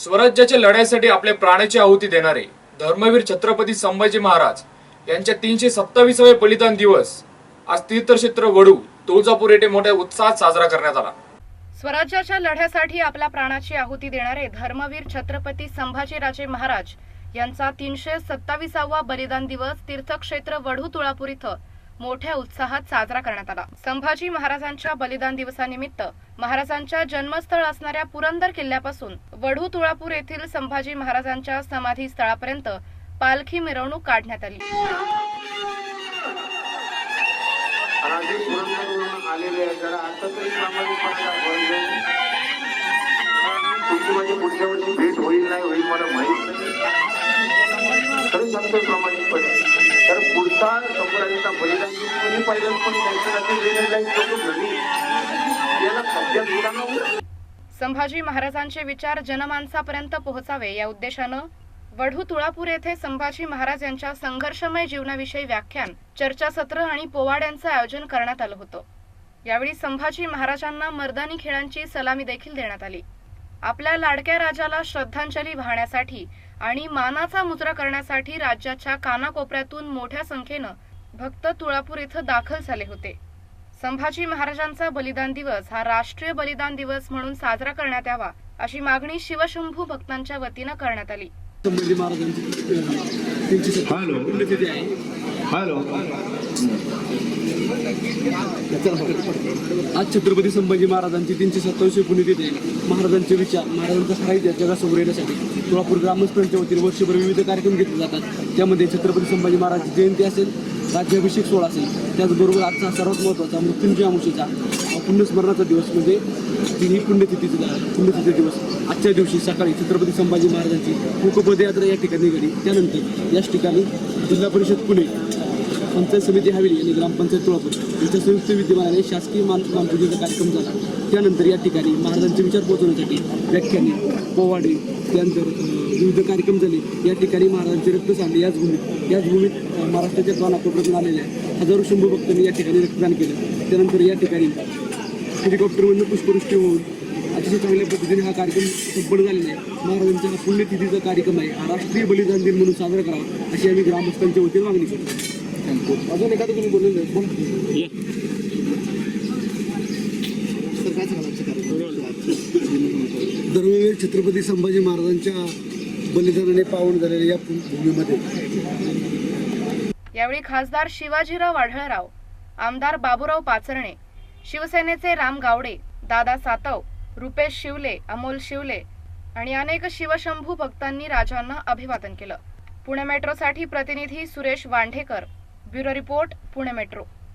स्वराज्याच्या लढ्यासाठी आपल्या प्राणाची आहुती देणारे धर्मवीर छत्रपती संभाजी महाराज यांच्या 327वे बलिदान दिवस आज तीर्थक्षेत्र वडू तुळजापूर येथे मोठ्या उत्साहात साजरा करण्यात आला। स्वराज्याच्या लढ्यासाठी आपल्या प्राणाची आहुती देणारे धर्मवीर छत्रपती संभाजीराजे महाराज यांचा 327वा बलिदान दिवस तीर्थक्षेत्र वडू तुळजापूर इथं मोठ्या उत्साहात साजरा करण्यात आला। संभाजी महाराजांच्या बलिदान दिवसानिमित्त महाराजांच्या जन्मस्थळ असणाऱ्या पुरंदर किल्ल्यापासून वडू तुळजापूर येथील संभाजी महाराजांच्या समाधी स्थळापर्यंत पालखी मिरवणूक काढण्यात आली। पुढच्या वर्षी भेट होईल नाही होईल मला माहित नाही, खरं सांगतो प्रामाणिकपणे। तर पुढचा संपूर्णाचा बलिदान कोणी पाहिलं पण संभाजी महाराजांचे विचार जनमानसापर्यंत पोहोचावे या उद्देशानं वडू तुळजापूर येथे संभाजी महाराज यांच्या संघर्षमय जीवनाविषयी व्याख्यान, चर्चासत्र आणि पोवाड्यांचं आयोजन करण्यात आलं होतं। यावेळी संभाजी महाराजांना मर्दानी खेळांची सलामी देखील देण्यात आली। आपल्या लाडक्या राजाला श्रद्धांजली वाहण्यासाठी आणि मानाचा मुजरा करण्यासाठी राज्याच्या कानाकोपऱ्यातून मोठ्या संख्येनं भक्त तुळजापूर इथं दाखल झाले होते। संभाजी महाराजांचा बलिदान दिवस हा राष्ट्रीय बलिदान दिवस म्हणून साजरा करण्यात यावा अशी मागणी शिवशंभू भक्तांच्या वतीनं करण्यात आली। संभाजी महाराजांची पुण्यतिथी आहे। आज छत्रपती संभाजी महाराजांची 327वी पुण्यतिथी आहे। महाराजांचे विचार, महाराजांचा साहित्य जगासमोर येण्यासाठी तुळजापूर ग्रामस्थांच्या वतीने वर्षभर विविध कार्यक्रम घेतले जातात। त्यामध्ये छत्रपती संभाजी महाराजांची जयंती असेल, राज्याभिषेक सोहळा असेल, त्याचबरोबर आजचा सर्वात महत्त्वाचा मृत्युंजय अमावस्येचा पुण्यस्मरणाचा दिवस म्हणजे ही पुण्यतिथी दिवस। आजच्या दिवशी सकाळी छत्रपती संभाजी महाराजांची मूकपदयात्रा या ठिकाणी निघाली। त्यानंतर याच ठिकाणी जिल्हा परिषद पुणे, पंचायत समिती हवेली आणि ग्रामपंचायत तुळजापूर यांच्या संयुक्त विद्यमानाने शासकीय मानपूजेचा कार्यक्रम झाला। त्यानंतर या ठिकाणी महाराजांचे विचार पोहोचवण्यासाठी व्याख्याने, पोवाडे, त्यानंतर विविध कार्यक्रम झाले। या ठिकाणी महाराजांचे रक्त सांडले। याच भूमीत महाराष्ट्राच्या कानाकोपऱ्यातून आलेल्या हजारो शंभू भक्तांनी या ठिकाणी रक्तदान केलं। त्यानंतर या ठिकाणी हेलिकॉप्टरमधून पुष्पवृष्टी होऊन अतिशय चांगल्या पद्धतीने हा कार्यक्रम संपन्न झालेला आहे। महाराजांच्या हा पुण्यतिथीचा कार्यक्रम आहे, हा राष्ट्रीय बलिदान दिन म्हणून साजरा करावा अशी आम्ही ग्रामस्थांच्या वतीने मागणी करतो। अजून एखादं कोणी बोललेलं धर्मवीर छत्रपती संभाजी महाराजांच्या बलिदानाने पावन झालेल्या या भूमीमध्ये यावेळी खासदार शिवाजीराव आढळराव, आमदार बाबूराव पाचरणे, शिवसेनेचे राम गावडे, दादा सातव, रुपेश शिवले, अमोल शिवले आणि अनेक शिवशंभू भक्तांनी राजांना अभिवादन केलं। पुणे मेट्रोसाठी प्रतिनिधी Suresh Wandhekar, bureau report, Pune metro.